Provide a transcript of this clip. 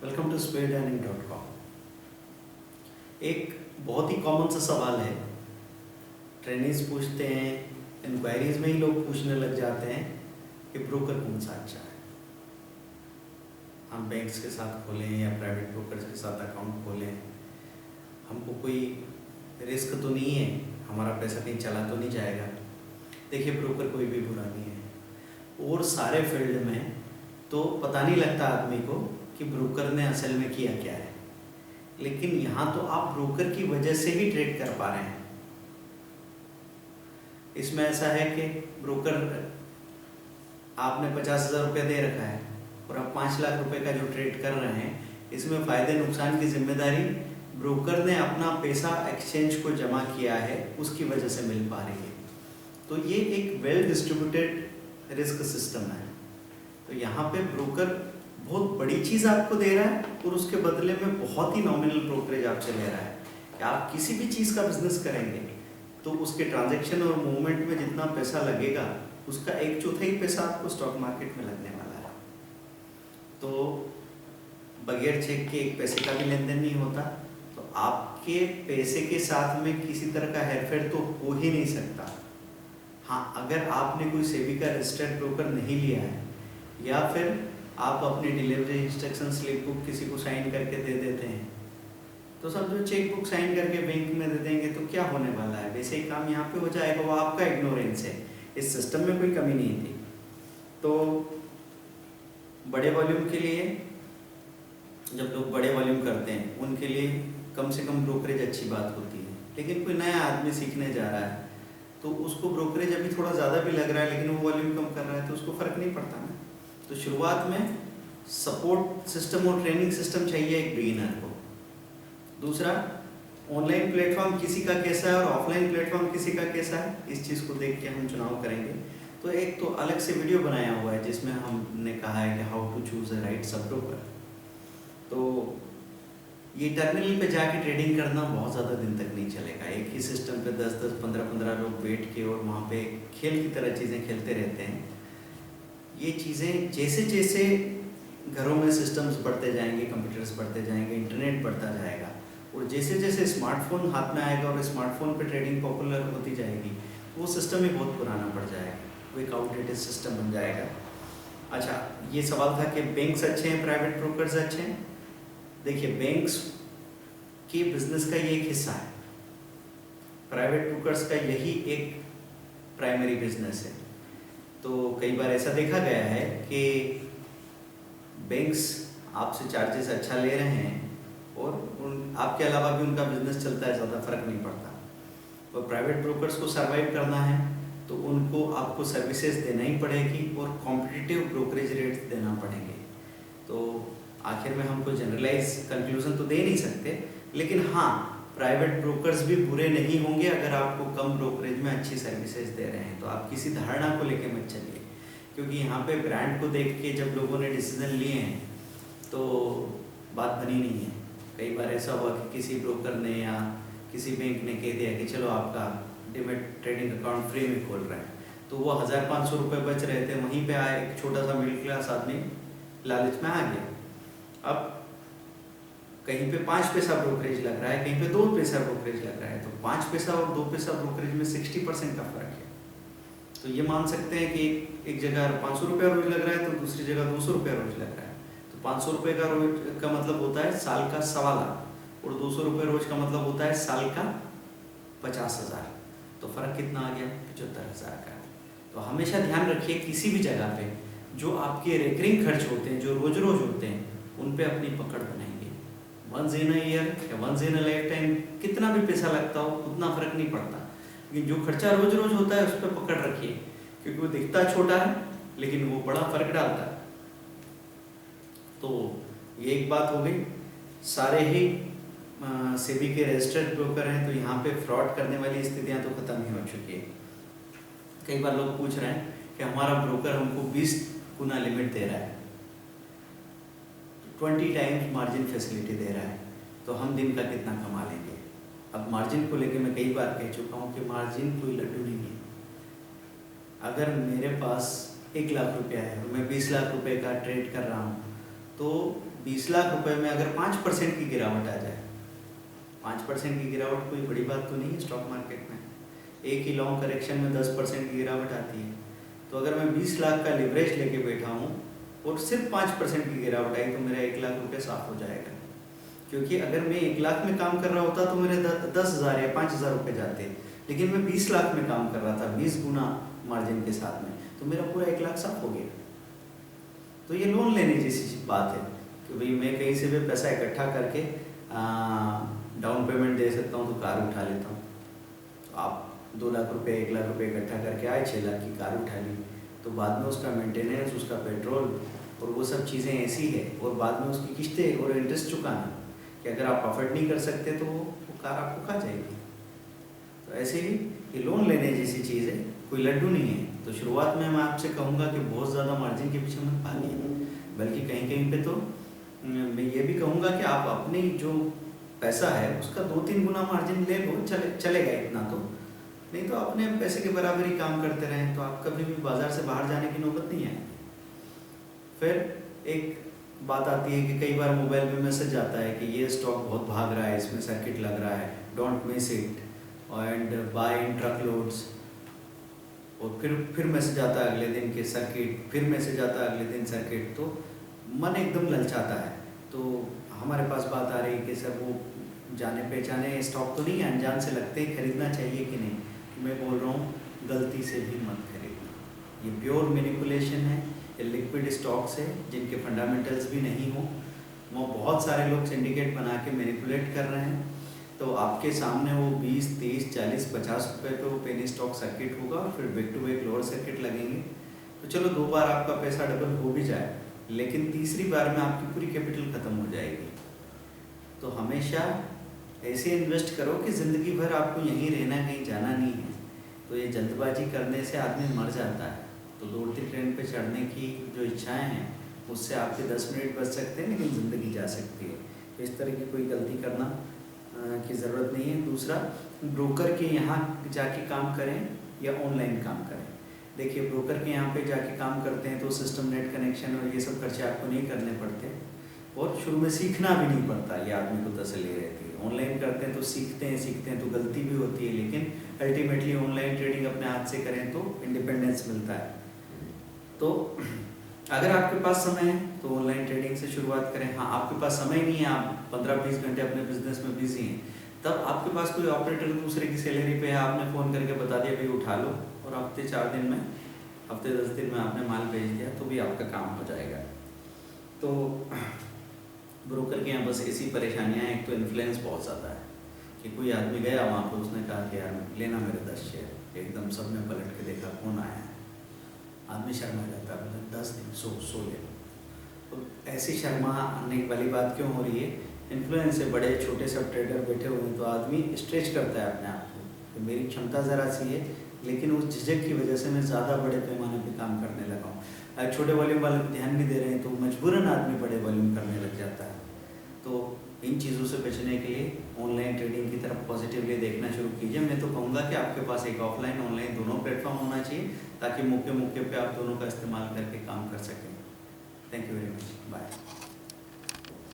Welcome to speedlearning.com। एक बहुत ही common सा सवाल है, ट्रेनिंग्स पूछते हैं, इंक्वायरीज में ही लोग पूछने लग जाते हैं कि ब्रोकर कौन सा अच्छा है। हम बैंक्स के साथ खोलें या प्राइवेट ब्रोकर्स के साथ अकाउंट खोलें, हमको कोई रिस्क तो नहीं है, हमारा पैसा कहीं चला तो नहीं जाएगा। देखिए, ब्रोकर कोई भी बुरा नहीं है और सारे फील्ड में तो पता नहीं लगता आदमी को कि ब्रोकर ने असल में किया क्या है, लेकिन यहाँ तो आप ब्रोकर की वजह से ही ट्रेड कर पा रहे हैं। इसमें ऐसा है कि ब्रोकर आपने 50,000 रुपये दे रखा है और आप 5 लाख रुपए का जो ट्रेड कर रहे हैं, इसमें फ़ायदे नुकसान की जिम्मेदारी ब्रोकर ने अपना पैसा एक्सचेंज को जमा किया है, उसकी वजह से मिल पा रही है। तो ये एक वेल डिस्ट्रीब्यूटेड रिस्क सिस्टम है। तो यहाँ पे ब्रोकर बहुत बड़ी चीज़ आपको दे रहा है और उसके बदले में बहुत ही नॉमिनल ब्रोकरेज आपसे ले रहा है कि आप किसी भी चीज़ का बिजनेस करेंगे तो उसके ट्रांजैक्शन और मूवमेंट में जितना पैसा लगेगा, उसका 1/4 पैसा आपको स्टॉक मार्केट में लगने वाला है। तो बगैर चेक के एक पैसे का भी लेन देन नहीं होता, तो आपके पैसे के साथ में किसी तरह का हेरफेर तो हो ही नहीं सकता। हाँ, अगर आपने कोई सेबी का रजिस्टर्ड ब्रोकर नहीं लिया है या फिर आप अपनी डिलीवरी इंस्ट्रक्शन स्लिप बुक किसी को साइन करके दे देते हैं, तो समझो चेक बुक साइन करके बैंक में दे देंगे तो क्या होने वाला है, वैसे ही काम यहाँ पे हो जाएगा। वो आपका इग्नोरेंस है, इस सिस्टम में कोई कमी नहीं थी। तो बड़े वॉल्यूम के लिए, जब लोग बड़े वॉल्यूम करते हैं उनके लिए कम से कम ब्रोकरेज अच्छी बात होती है। लेकिन कोई नया आदमी सीखने जा रहा है तो उसको ब्रोकरेज अभी थोड़ा ज़्यादा भी लग रहा है, लेकिन वो वॉल्यूम कम कर रहा है तो उसको फ़र्क नहीं पड़ता ना। तो शुरुआत में सपोर्ट सिस्टम और ट्रेनिंग सिस्टम चाहिए एक बिगिनर को। दूसरा, ऑनलाइन प्लेटफॉर्म किसी का कैसा है और ऑफलाइन प्लेटफॉर्म किसी का कैसा है, इस चीज़ को देख के हम चुनाव करेंगे। तो एक तो अलग से वीडियो बनाया हुआ है जिसमें हमने कहा है कि how to choose a right sub broker. तो ये टर्मिनल पे जाके ट्रेडिंग करना बहुत ज़्यादा दिन तक नहीं चलेगा। एक ही सिस्टम पे 10-10, 15-15 लोग बैठ के और वहाँ पे खेल की तरह चीज़ें खेलते रहते हैं। ये चीज़ें जैसे जैसे घरों में सिस्टम्स बढ़ते जाएंगे, कंप्यूटर्स बढ़ते जाएंगे, इंटरनेट बढ़ता जाएगा और जैसे जैसे स्मार्टफोन हाथ में आएगा और स्मार्टफोन पे ट्रेडिंग पॉपुलर होती जाएगी, वो सिस्टम ही बहुत पुराना पड़ जाएगा, वो एक आउटडेटेड सिस्टम बन जाएगा। अच्छा, ये सवाल था कि बैंक्स अच्छे हैं, प्राइवेट ब्रोकर्स अच्छे हैं। देखिए, बैंक्स के बिजनेस का ये एक हिस्सा है, प्राइवेट ब्रोकर्स का यही एक प्राइमरी बिजनेस है। तो कई बार ऐसा देखा गया है कि बैंक्स आपसे चार्जेस अच्छा ले रहे हैं और आपके अलावा भी उनका बिजनेस चलता है, ज़्यादा फर्क नहीं पड़ता। और प्राइवेट ब्रोकर्स को सर्वाइव करना है तो उनको आपको सर्विसेज देना ही पड़ेगी और कॉम्पिटिटिव ब्रोकरेज रेट्स देना पड़ेंगे। तो आखिर में हम कोई जनरलाइज कंक्लूजन तो दे नहीं सकते, लेकिन हाँ, प्राइवेट ब्रोकर्स भी बुरे नहीं होंगे अगर आपको कम ब्रोकरेज में अच्छी सर्विसेज दे रहे हैं। तो आप किसी धारणा को लेके मत चलिए, क्योंकि यहाँ पे ब्रांड को देख के जब लोगों ने डिसीजन लिए हैं तो बात बनी नहीं है। कई बार ऐसा हुआ कि किसी ब्रोकर ने या किसी बैंक ने कह दिया कि चलो आपका डिमेट ट्रेडिंग अकाउंट फ्री में खोल रहे हैं, तो वो 1,500 रुपये बच रहे थे, वहीं पे आए एक छोटा सा मिडिल क्लास आदमी लालच में आ गया। अब कहीं पे 5 पैसा ब्रोकरेज लग रहा है, कहीं पे 2 पैसा ब्रोकरेज लग रहा है, तो 5 पैसा और 2 पैसा ब्रोकरेज में 60% का फर्क है। तो ये मान सकते हैं कि एक जगह 500 रुपया रोज लग रहा है तो दूसरी जगह 200 रुपया रोज लग रहा है। तो 500 रुपये का रोज का मतलब होता है साल का 1.25 लाख और 200 रुपये रोज का मतलब होता है साल का 50,000। तो फर्क कितना आ गया? 75,000 का। तो हमेशा ध्यान रखिए, किसी भी जगह पे जो आपके रेकरिंग खर्च होते हैं, जो रोज रोज होते हैं, उन पे अपनी पकड़ बनाएंगे। वंस इन अ ईयर या once in a lifetime कितना भी पैसा लगता हो उतना फर्क नहीं पड़ता, लेकिन जो खर्चा रोज रोज होता है उस पर पकड़ रखिए, क्योंकि वो दिखता छोटा है लेकिन वो बड़ा फर्क डालता है। तो ये एक बात हो गई। सारे ही सेबी के रजिस्टर्ड ब्रोकर हैं, तो यहाँ पे फ्रॉड करने वाली स्थितियाँ तो खत्म ही हो चुकी है। कई बार लोग पूछ रहे हैं कि हमारा ब्रोकर हमको 20 गुना लिमिट दे रहा है, 20 टाइम्स मार्जिन फैसिलिटी दे रहा है, तो हम दिन का कितना कमा लेंगे। अब मार्जिन को लेके मैं कई बार कह चुका हूँ कि मार्जिन कोई लड्डू नहीं है। अगर मेरे पास 1 लाख रुपया है और मैं 20 लाख रुपए का ट्रेड कर रहा हूँ, तो 20 लाख रुपए में अगर 5% की गिरावट आ जाए, 5% की गिरावट कोई बड़ी बात तो नहीं है स्टॉक मार्केट में। एक ही लॉन्ग करेक्शन में 10% की गिरावट आती है। तो अगर मैं 20 लाख का लिवरेज लेके बैठा हूँ और सिर्फ 5% की गिरावट आई तो मेरा 1 लाख रुपये साफ हो जाएगा। क्योंकि अगर मैं 1 लाख में काम कर रहा होता तो मेरे 10,000 या 5,000 रुपये जाते, लेकिन मैं 20 लाख में काम कर रहा था 20 गुना मार्जिन के साथ में, तो मेरा पूरा 1 लाख साफ हो गया। तो ये लोन लेने जैसी बात है कि भाई मैं कहीं से भी पैसा इकट्ठा करके डाउन पेमेंट दे सकता हूँ तो कार उठा लेता हूँ। तो आप 2 लाख रुपये 1 लाख रुपये इकट्ठा करके आए, 6 लाख की कार उठा ली, तो बाद में उसका मेंटेनेंस, उसका पेट्रोल और वो सब चीज़ें ऐसी है, और बाद में उसकी किस्तें और इंटरेस्ट चुकाना कि अगर आप अफोर्ड नहीं कर सकते तो वो कार आपको खा जाएगी। तो ऐसे ही ये लोन लेने जैसी चीज़ है, कोई लड्डू नहीं है। तो शुरुआत में मैं आपसे कहूँगा कि बहुत ज़्यादा मार्जिन के पीछे मत भागिए, बल्कि कहीं कहीं पे तो मैं ये भी कहूँगा कि आप अपनी जो पैसा है उसका 2-3 गुना मार्जिन ले लो, चलेगा इतना तो, नहीं तो अपने पैसे के बराबर ही काम करते रहें तो आप कभी भी बाज़ार से बाहर जाने की नौबत नहीं आएगी। फिर एक बात आती है कि कई बार मोबाइल में मैसेज आता है कि ये स्टॉक बहुत भाग रहा है, इसमें सर्किट लग रहा है, don't miss it and buy in truck loads. और फिर मैसेज आता है अगले दिन के सर्किट, फिर मैसेज आता है अगले दिन सर्किट, तो मन एकदम ललचाता है। तो हमारे पास बात आ रही है कि सर वो जाने पहचाने स्टॉक तो नहीं है, अनजान से लगते हैं, खरीदना चाहिए कि नहीं। मैं बोल रहा हूँ गलती से भी मत खरीदना, ये प्योर मैनिपुलेशन है। ये लिक्विड स्टॉक्स है जिनके फंडामेंटल्स भी नहीं हो, वो बहुत सारे लोग सिंडिकेट बना के मैनिपुलेट कर रहे हैं। तो आपके सामने वो 20, 30, 40, 50 रुपये पे वो पेनी स्टॉक सर्किट होगा और फिर back to back lower circuit लगेंगे। तो चलो 2 बार आपका पैसा डबल हो भी जाए, लेकिन तीसरी बार में आपकी पूरी कैपिटल ख़त्म हो जाएगी। तो हमेशा ऐसे इन्वेस्ट करो कि ज़िंदगी भर आपको यहीं रहना, कहीं जाना नहीं है। तो ये जल्दबाजी करने से आदमी मर जाता है। तो दौड़ती ट्रेन पे चढ़ने की जो इच्छाएं हैं उससे आपके 10 मिनट बच सकते हैं, लेकिन ज़िंदगी जा सकती है। तो इस तरह की कोई गलती करना की ज़रूरत नहीं है। दूसरा, ब्रोकर के यहाँ जाके काम करें या ऑनलाइन काम करें। देखिए, ब्रोकर के यहाँ पे जाके काम करते हैं तो सिस्टम, नेट कनेक्शन और ये सब खर्चे आपको नहीं करने पड़ते, और शुरू में सीखना भी नहीं पड़ता, ये आदमी को तसल्ली रहती है। ऑनलाइन करते हैं तो सीखते हैं तो गलती भी होती है, लेकिन अल्टीमेटली ऑनलाइन ट्रेडिंग अपने हाथ से करें तो इंडिपेंडेंस मिलता है। तो अगर आपके पास समय है तो ऑनलाइन ट्रेडिंग से शुरुआत करें। हाँ, आपके पास समय नहीं है, आप 15-20 घंटे अपने बिजनेस में बिजी हैं, तब आपके पास कोई ऑपरेटर दूसरे की सैलरी पे है, आपने फ़ोन करके बता दिया भाई उठा लो, और हफ्ते 10 दिन में आपने माल भेज दिया, तो भी आपका काम हो जाएगा। तो ब्रोकर के यहाँ बस ऐसी परेशानियाँ हैं। एक तो इन्फ्लुएंस बहुत ज़्यादा है कि कोई आदमी गया वहाँ पर, उसने कहा कि यार लेना मेरे 10 शेयर, एकदम सब ने पलट के देखा कौन आया है, आदमी शर्मा जाता है, 10 दिन सो ले। तो ऐसी शर्माने वाली बात क्यों हो रही है? इन्फ्लुएंस से बड़े छोटे सब ट्रेडर बैठे हुए हैं, तो आदमी स्ट्रेच करता है अपने आप को कि मेरी क्षमता ज़रा सी है, लेकिन उस झिझक की वजह से मैं ज़्यादा बड़े पैमाने पे काम करने लगा हूँ। अगर छोटे वॉल्यूम वाले पे ध्यान नहीं दे रहे हैं तो मजबूरन आदमी बड़े वॉल्यूम करने लग जाता है। तो इन चीज़ों से बचने के लिए ऑनलाइन ट्रेडिंग की तरफ पॉजिटिवली देखना शुरू कीजिए। मैं तो कहूँगा कि आपके पास एक ऑफलाइन ऑनलाइन दोनों प्लेटफॉर्म होना चाहिए, ताकि मौके पे आप दोनों का इस्तेमाल करके काम कर सकें। Thank you very much, bye.